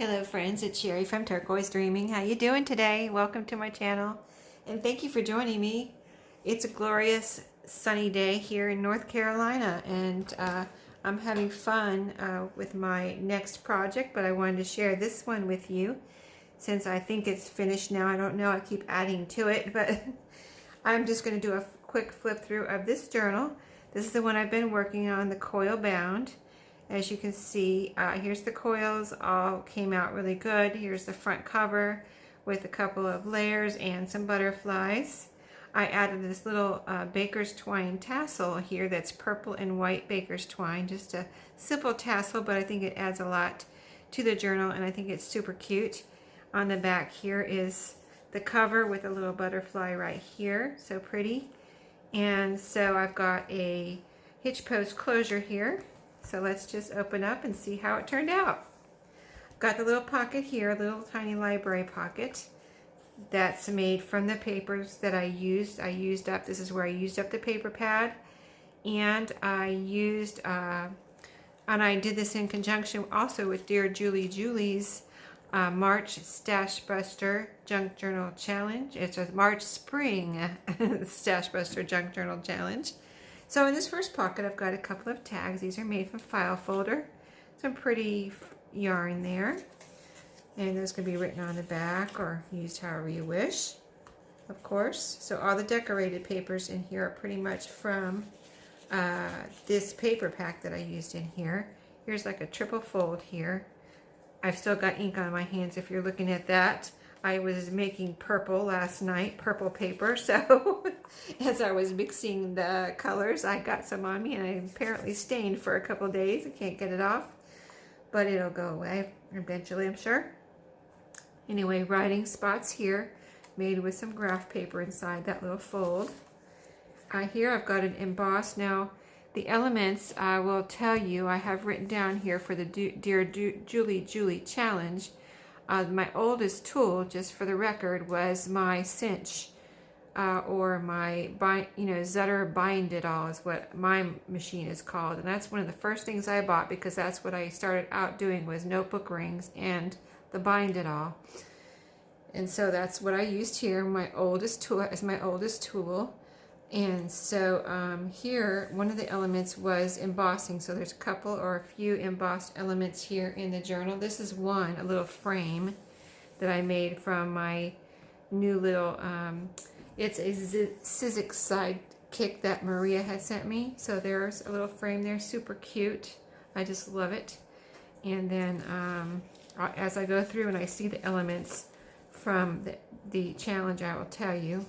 Hello friends, it's Sherry from Turquoise Dreaming. How you doing today? Welcome to my channel and thank you for joining me. It's a glorious sunny day here in North Carolina and I'm having fun with my next project, but I wanted to share this one with you since I think it's finished now. I don't know, I keep adding to it, but I'm just going to do a quick flip through of this journal. This is the one I've been working on, the coil bound. As you can see, here's the coils, all came out really good. Here's the front cover with a couple of layers and some butterflies. I added this little baker's twine tassel here that's purple and white baker's twine. Just a simple tassel, but I think it adds a lot to the journal and I think it's super cute. On the back here is the cover with a little butterfly right here, so pretty. And so I've got a hitch post closure here. So let's just open up and see how it turned out. Got the little pocket here, a little tiny library pocket that's made from the papers that I used. This is where I used up the paper pad, and I did this in conjunction also with Dear Julie's March Stashbuster Junk Journal Challenge. It's a March Spring Stashbuster Junk Journal Challenge. So in this first pocket, I've got a couple of tags. These are made from file folder. Some pretty yarn there. And those can be written on the back or used however you wish, of course. So all the decorated papers in here are pretty much from this paper pack that I used in here. Here's like a triple fold here. I've still got ink on my hands if you're looking at that. I was making purple last night, purple paper, so as I was mixing the colors, I got some on me and I apparently stained for a couple days. I can't get it off, but it'll go away eventually, I'm sure. Anyway, writing spots here, made with some graph paper inside that little fold. Here I've got it embossed. Now, the elements, I will tell you, I have written down here for the Dear Julie Challenge. My oldest tool, just for the record, was my cinch or my Zutter bind it all is what my machine is called, and that's one of the first things I bought because that's what I started out doing, was notebook rings and the bind it all. And so that's what I used here, my oldest tool as my oldest tool. And so here, one of the elements was embossing. So there's a couple or a few embossed elements here in the journal. This is one, a little frame that I made from my new little, it's a Sizzix sidekick that Maria had sent me. So there's a little frame there, super cute. I just love it. And then as I go through and I see the elements from the challenge, I will tell you.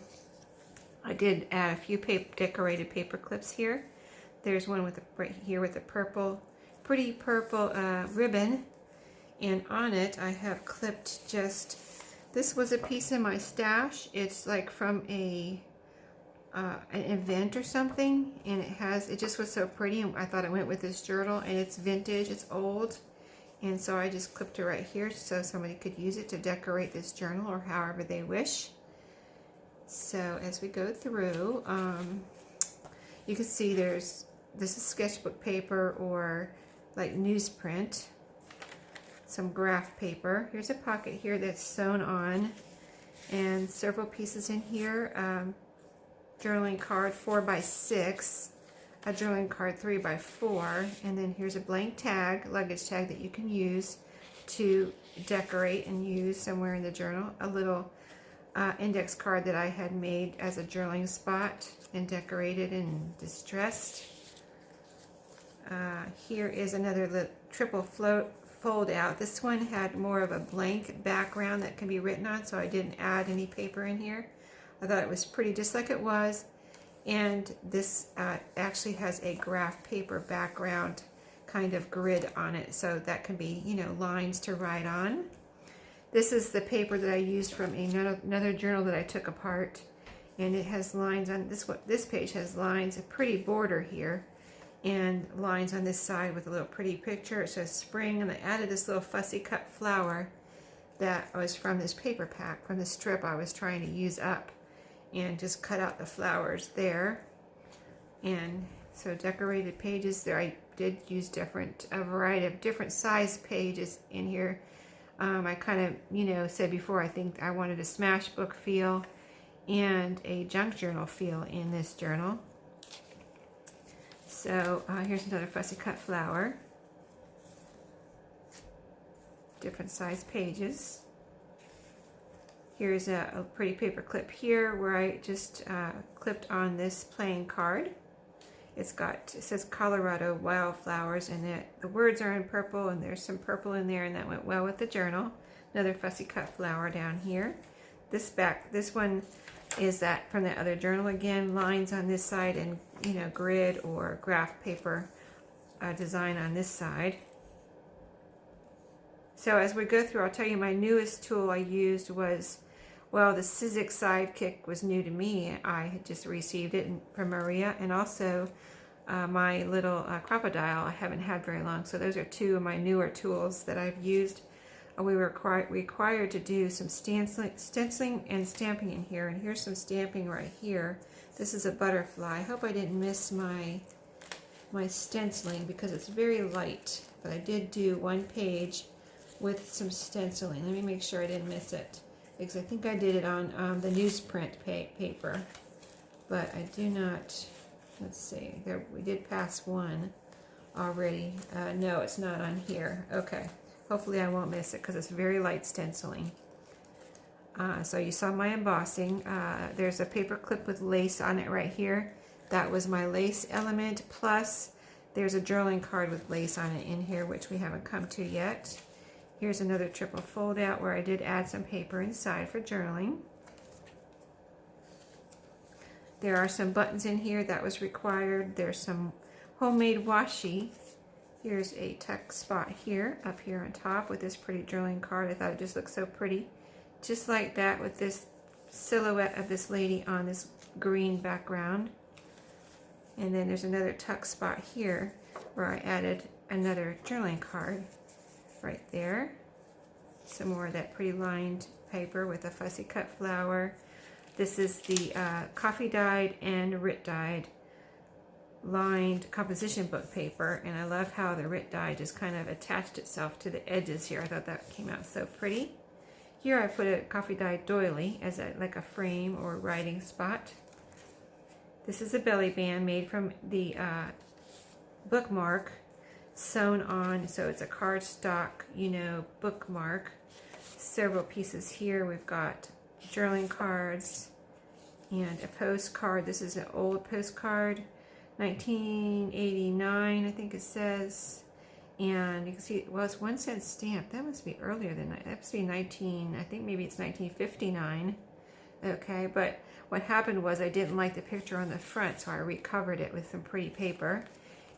I did add a few decorated paper clips here. There's one with right here with a pretty purple ribbon, and on it I have clipped this was a piece in my stash. It's like from an event or something, and it just was so pretty, and I thought it went with this journal, and it's vintage, it's old, and so I just clipped it right here so somebody could use it to decorate this journal or however they wish. So as we go through, you can see this is sketchbook paper or like newsprint, some graph paper. Here's a pocket here that's sewn on, and several pieces in here. Journaling card 4x6, a journaling card 3x4, and then here's a blank tag, luggage tag that you can use to decorate and use somewhere in the journal. A little index card that I had made as a journaling spot and decorated and distressed. Here is another triple fold out. This one had more of a blank background that can be written on, so I didn't add any paper in here. I thought it was pretty just like it was, and this actually has a graph paper background kind of grid on it, so that can be, lines to write on. This is the paper that I used from another journal that I took apart, and it has lines on this page has lines, a pretty border here, and lines on this side with a little pretty picture. It says spring, and I added this little fussy cut flower that was from this paper pack, from the strip I was trying to use up, and just cut out the flowers there. And so decorated pages there. I did use a variety of different size pages in here. I kind of, you know, said before, I think I wanted a smash book feel and a junk journal feel in this journal. So here's another fussy cut flower. Different size pages. Here's a pretty paper clip here where I just clipped on this plain card. It says Colorado Wildflowers, and the words are in purple, and there's some purple in there, and that went well with the journal. Another fussy cut flower down here. This one is that from the other journal again, lines on this side and, you know, grid or graph paper design on this side. So as we go through, I'll tell you my newest tool I used was, well, the Sizzix Sidekick was new to me. I had just received it from Maria, and also my little crocodile I haven't had very long. So those are two of my newer tools that I've used. We were required to do some stenciling and stamping in here, and here's some stamping right here. This is a butterfly. I hope I didn't miss my stenciling because it's very light, but I did do one page with some stenciling. Let me make sure I didn't miss it, because I think I did it on the newsprint paper, but I do not. Let's see, there we did pass one already. No, it's not on here. Okay, hopefully I won't miss it because it's very light stenciling. So you saw my embossing. There's a paper clip with lace on it right here. That was my lace element, plus there's a journaling card with lace on it in here, which we haven't come to yet. Here's another triple fold out where I did add some paper inside for journaling. There are some buttons in here that was required. There's some homemade washi. Here's a tuck spot here, up here on top with this pretty journaling card. I thought it just looked so pretty. Just like that with this silhouette of this lady on this green background. And then there's another tuck spot here where I added another journaling card. Right there. Some more of that pretty lined paper with a fussy cut flower. This is the coffee dyed and Rit dyed lined composition book paper, and I love how the Rit dye just kind of attached itself to the edges here. I thought that came out so pretty. Here I put a coffee dyed doily as like a frame or writing spot. This is a belly band made from the bookmark sewn on, so it's a cardstock, you know, bookmark. Several pieces here. We've got journaling cards and a postcard. This is an old postcard, 1989, I think it says. And you can see, well, it's 1 cent stamp. That must be earlier than that. That must be I think maybe it's 1959. Okay, but what happened was I didn't like the picture on the front, so I recovered it with some pretty paper.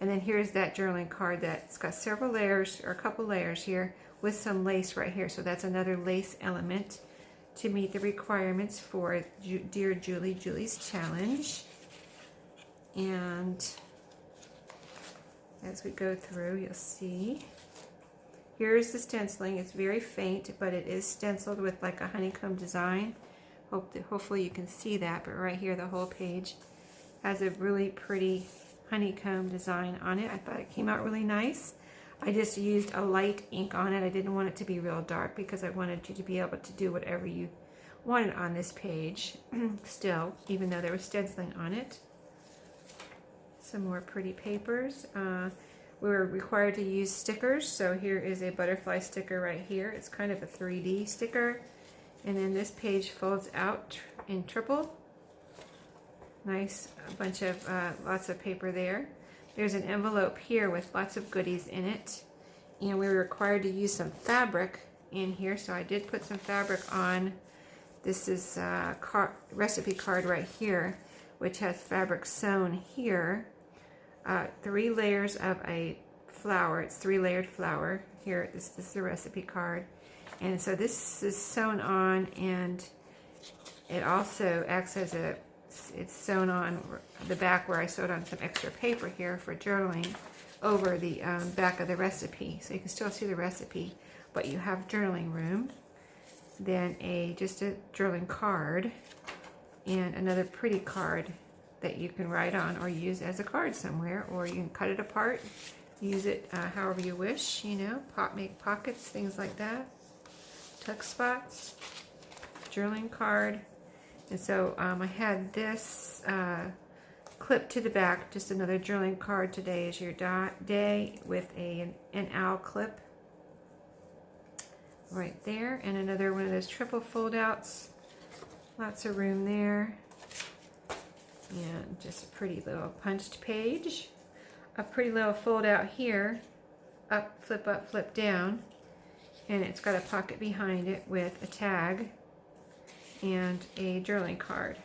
And then here's that journaling card that's got several layers, or a couple layers here, with some lace right here. So that's another lace element to meet the requirements for Dear Julie, Julie's challenge. And as we go through, you'll see. Here's the stenciling. It's very faint, but it is stenciled with like a honeycomb design. Hopefully you can see that, but right here the whole page has a really pretty honeycomb design on it. I thought it came out really nice. I just used a light ink on it. I didn't want it to be real dark because I wanted you to be able to do whatever you wanted on this page still, even though there was stenciling on it. Some more pretty papers. We were required to use stickers, so here is a butterfly sticker right here. It's kind of a 3D sticker. And then this page folds out in triple. Nice, a bunch of, lots of paper there. There's an envelope here with lots of goodies in it. And we were required to use some fabric in here, so I did put some fabric on. This is a recipe card right here, which has fabric sewn here. 3 layers of a flower. It's 3-layered flower. Here, this is the recipe card. And so this is sewn on, and it also acts as it's sewn on the back where I sewed on some extra paper here for journaling over the back of the recipe. So you can still see the recipe, but you have journaling room. Then just a journaling card and another pretty card that you can write on or use as a card somewhere, or you can cut it apart, use it however you wish, you know, make pockets, things like that. tuck spots, journaling card. And so I had this clip to the back, just another journaling card. Today is your day, with an owl clip right there, and another one of those triple fold outs. Lots of room there. And just a pretty little punched page. A pretty little fold out here. Up, flip down. And it's got a pocket behind it with a tag and a journaling card.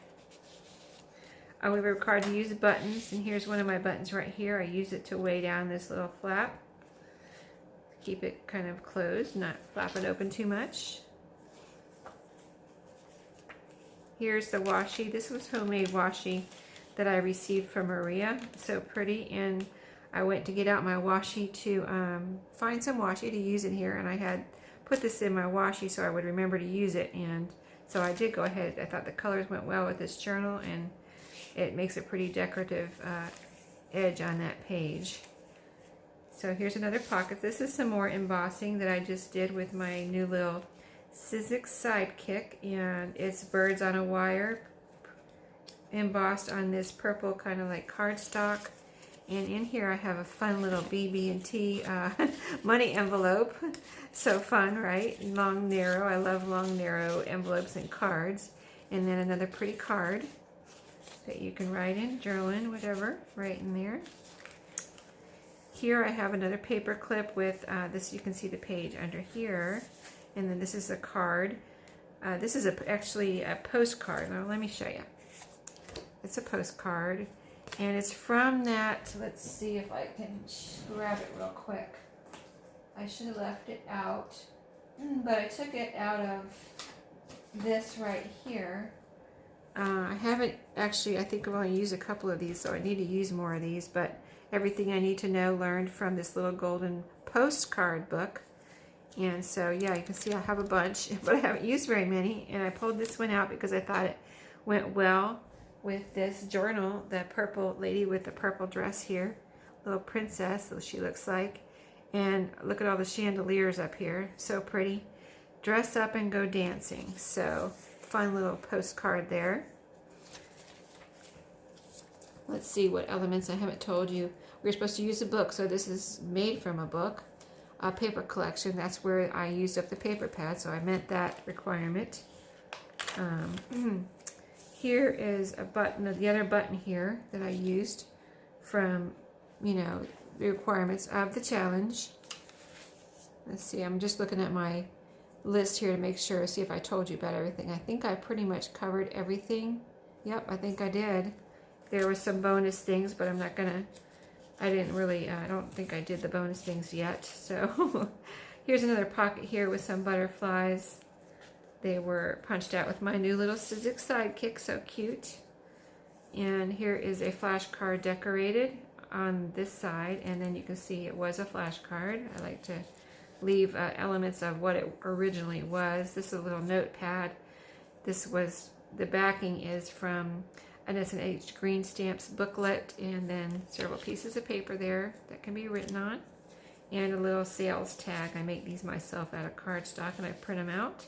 We were required to use buttons, and here's one of my buttons right here. I use it to weigh down this little flap. Keep it kind of closed, not flap it open too much. Here's the washi. This was homemade washi that I received from Maria. So pretty. And I went to get out my washi to find some washi to use in here, and I had put this in my washi so I would remember to use it. And so I did go ahead. I thought the colors went well with this journal, and it makes a pretty decorative edge on that page. So here's another pocket. This is some more embossing that I just did with my new little Sizzix Sidekick, and it's birds on a wire embossed on this purple kind of like cardstock. And in here I have a fun little BB&T money envelope. So fun, right? Long, narrow. I love long, narrow envelopes and cards. And then another pretty card that you can write in, journal in, whatever, right in there. Here I have another paper clip with this. You can see the page under here. And then this is a card. This is actually a postcard. Now let me show you. It's a postcard. And it's from that, let's see if I can grab it real quick. I should have left it out, but I took it out of this right here. I haven't actually, I think I've only used a couple of these, so I need to use more of these, but everything I need to know learned from this little golden postcard book. And so yeah, you can see I have a bunch, but I haven't used very many, and I pulled this one out because I thought it went well with this journal. The purple lady with the purple dress here, little princess, so she looks like. And look at all the chandeliers up here, so pretty. Dress up and go dancing. So fun little postcard there. Let's see what elements I haven't told you. We're supposed to use a book, so this is made from a book. A paper collection, that's where I used up the paper pad, so I met that requirement. Here is a button, the other button here that I used from, you know, the requirements of the challenge. Let's see, I'm just looking at my list here to make sure, see if I told you about everything. I think I pretty much covered everything. Yep, I think I did. There were some bonus things, but I'm not gonna, I didn't really, I don't think I did the bonus things yet. So here's another pocket here with some butterflies. They were punched out with my new little Sizzix Sidekick, so cute. And here is a flashcard decorated on this side, and then you can see it was a flashcard. I like to leave elements of what it originally was. This is a little notepad. This was, the backing is from an S&H Green Stamps booklet, and then several pieces of paper there that can be written on, and a little sales tag. I make these myself out of cardstock and I print them out.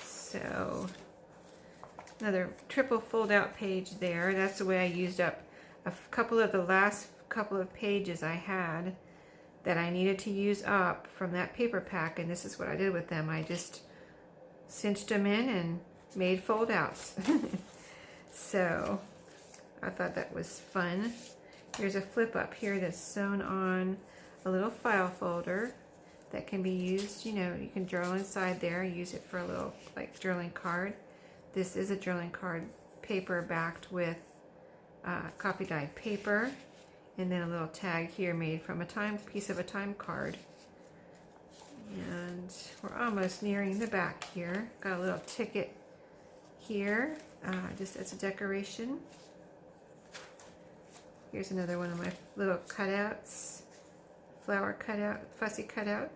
So another triple fold out page there. That's the way I used up a couple of the last couple of pages I had that I needed to use up from that paper pack, and this is what I did with them. I just cinched them in and made fold outs. So I thought that was fun. Here's a flip up here that's sewn on a little file folder that can be used, you know, you can journal inside there, use it for a little like journaling card. This is a journaling card paper backed with copy dyed paper, and then a little tag here made from a piece of a time card. And we're almost nearing the back here. Got a little ticket here, just as a decoration. Here's another one of my little cutouts, flower cutout, fussy cutout.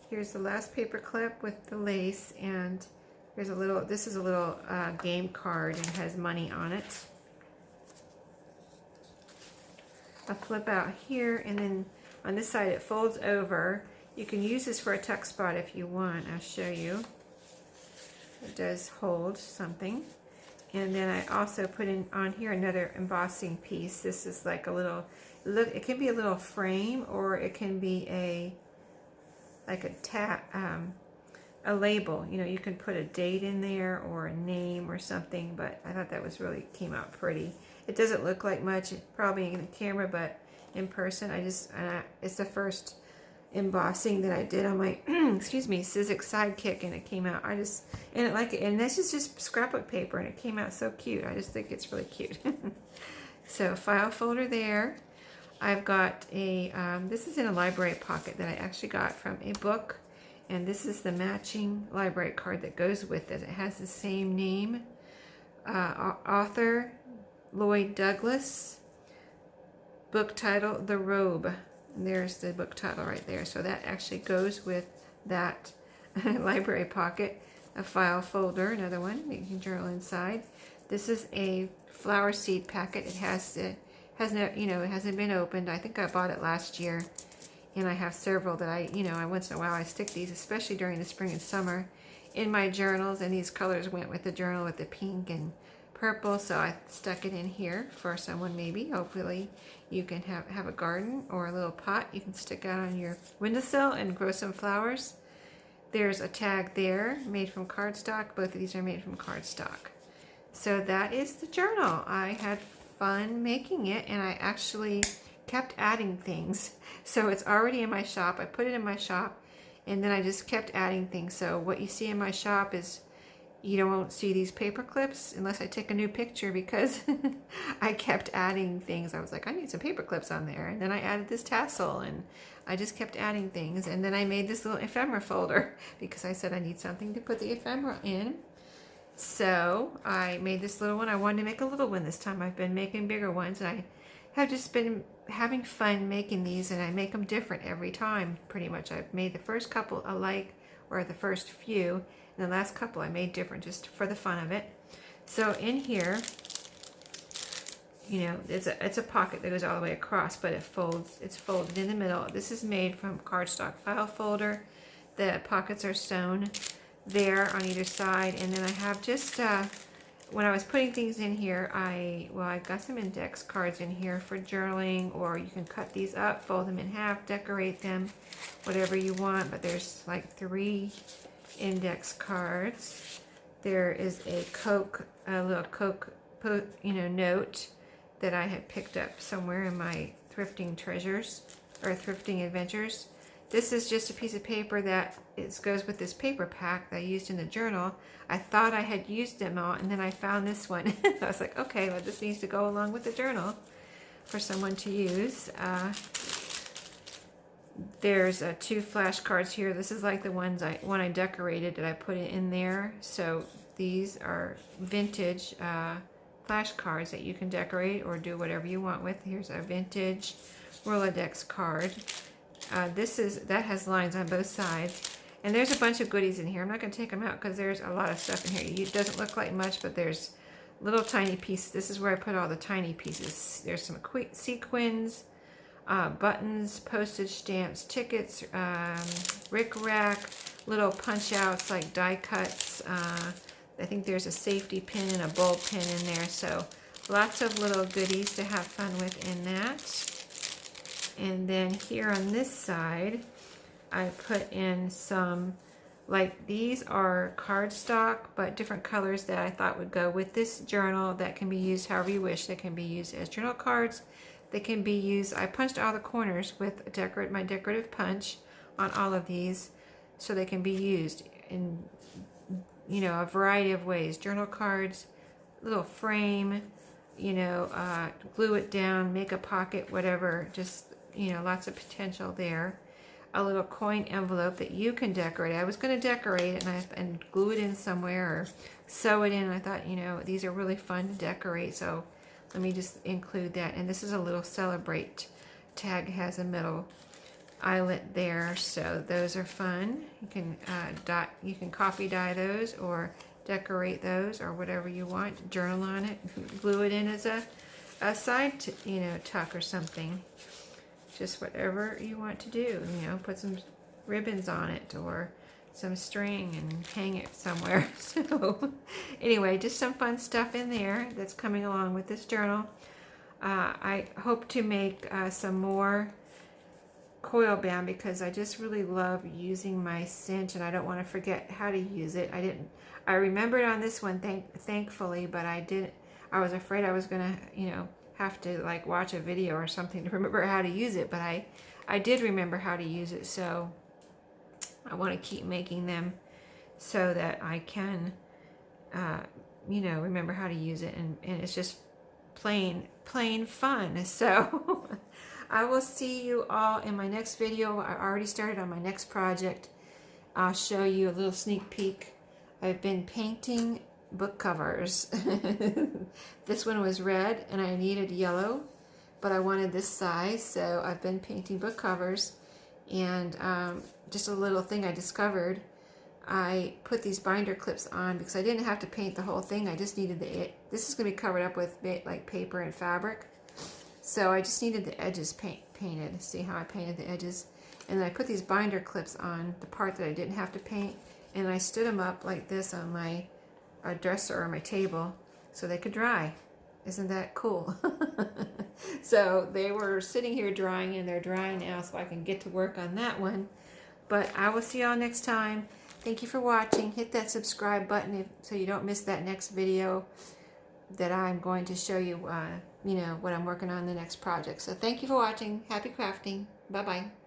Here's the last paper clip with the lace, and here's a little, this is a little game card and has money on it. A flip out here, and then on this side it folds over, You can use this for a tuck spot if you want. I'll show you. It does hold something. And then I also put in on here another embossing piece. This is like a little, look, it can be a little frame, or it can be a a label. You know, you can put a date in there or a name or something, but I thought that was really came out pretty. It doesn't look like much probably in the camera, but in person, it's the first embossing that I did on my excuse me, Sizzix Sidekick, and it came out, and it like it, and this is just scrapbook paper, and it came out so cute. I just think it's really cute. So file folder there. I've got a this is in a library pocket that I actually got from a book, and this is the matching library card that goes with it. It has the same name, author Lloyd Douglas, book title The Robe. And there's the book title right there. So that actually goes with that library pocket. A file folder, another one you can journal inside. This is a flower seed packet. It hasn't been opened. I think I bought it last year, and I have several that I once in a while I stick these, especially during the spring and summer, in my journals. And these colors went with the journal, with the pink and purple, so I stuck it in here for someone. Maybe hopefully you can have a garden or a little pot you can stick out on your windowsill and grow some flowers. There's a tag there made from cardstock. Both of these are made from cardstock. So that is the journal. I had fun making it, and I actually kept adding things. So it's already in my shop. I put it in my shop, and then I just kept adding things. So what you see in my shop is, you won't see these paper clips unless I take a new picture, because I kept adding things. I was like, I need some paper clips on there. And then I added this tassel, and I just kept adding things. And then I made this little ephemera folder because I said I need something to put the ephemera in. So I made this little one. I wanted to make a little one this time. I've been making bigger ones, and I have just been having fun making these, and I make them different every time pretty much. I've made the first couple alike, or the first few, and the last couple I made different just for the fun of it. So in here, it's a pocket that goes all the way across, but it's folded in the middle. This is made from cardstock file folder. The pockets are sewn there on either side, and then I have just when I was putting things in here, I got some index cards in here for journaling, or you can cut these up, fold them in half, decorate them, whatever you want. But there's like 3 index cards. There is a little Coke note that I had picked up somewhere in my thrifting treasures or thrifting adventures. This is just a piece of paper that goes with this paper pack that I used in the journal. I thought I had used them all, and then I found this one. I was like, okay, well, this needs to go along with the journal for someone to use. There's 2 flashcards here. This is like the one I decorated that I put it in there. So these are vintage flashcards that you can decorate or do whatever you want with. Here's a vintage Rolodex card. That has lines on both sides. And there's a bunch of goodies in here. I'm not going to take them out because there's a lot of stuff in here. It doesn't look like much, but there's little tiny pieces. This is where I put all the tiny pieces. There's some sequins, buttons, postage stamps, tickets, rick-rack, little punch-outs like die cuts. I think there's a safety pin and a bulb pin in there. So lots of little goodies to have fun with in that. And then here on this side, I put in some, like these are cardstock, but different colors that I thought would go with this journal that can be used however you wish. They can be used as journal cards. They can be used, I punched all the corners with my decorative punch on all of these, so they can be used in, a variety of ways. Journal cards, little frame, glue it down, make a pocket, whatever, just, lots of potential there. A little coin envelope that you can decorate. I was going to decorate it and glue it in somewhere or sew it in. I thought, these are really fun to decorate, so let me just include that. And this is a little celebrate tag, has a middle eyelet there, so those are fun. You can copy dye those or decorate those or whatever you want. Journal on it, glue it in as a side, tuck or something. Just whatever you want to do. Put some ribbons on it or some string and hang it somewhere. So anyway, just some fun stuff in there that's coming along with this journal. I hope to make some more coil band because I just really love using my cinch and I don't want to forget how to use it. I remembered on this one thankfully, but I was afraid I was gonna, you know, have to like watch a video or something to remember how to use it, but I did remember how to use it, so I want to keep making them so that I can you know, remember how to use it, and it's just plain fun. So I will see you all in my next video. I already started on my next project. I'll show you a little sneak peek. I've been painting book covers. This one was red and I needed yellow, but I wanted this size, so I've been painting book covers. And just a little thing I discovered, I put these binder clips on because I didn't have to paint the whole thing. I just needed this is going to be covered up with like paper and fabric, so I just needed the edges painted. See how I painted the edges? And then I put these binder clips on the part that I didn't have to paint, and I stood them up like this on my dresser or my table so they could dry. Isn't that cool? So they were sitting here drying, and they're drying now, so I can get to work on that one. But I will see y'all next time. Thank you for watching. Hit that subscribe button so you don't miss that next video that I'm going to show you, you know, what I'm working on the next project. So thank you for watching. Happy crafting. Bye-bye.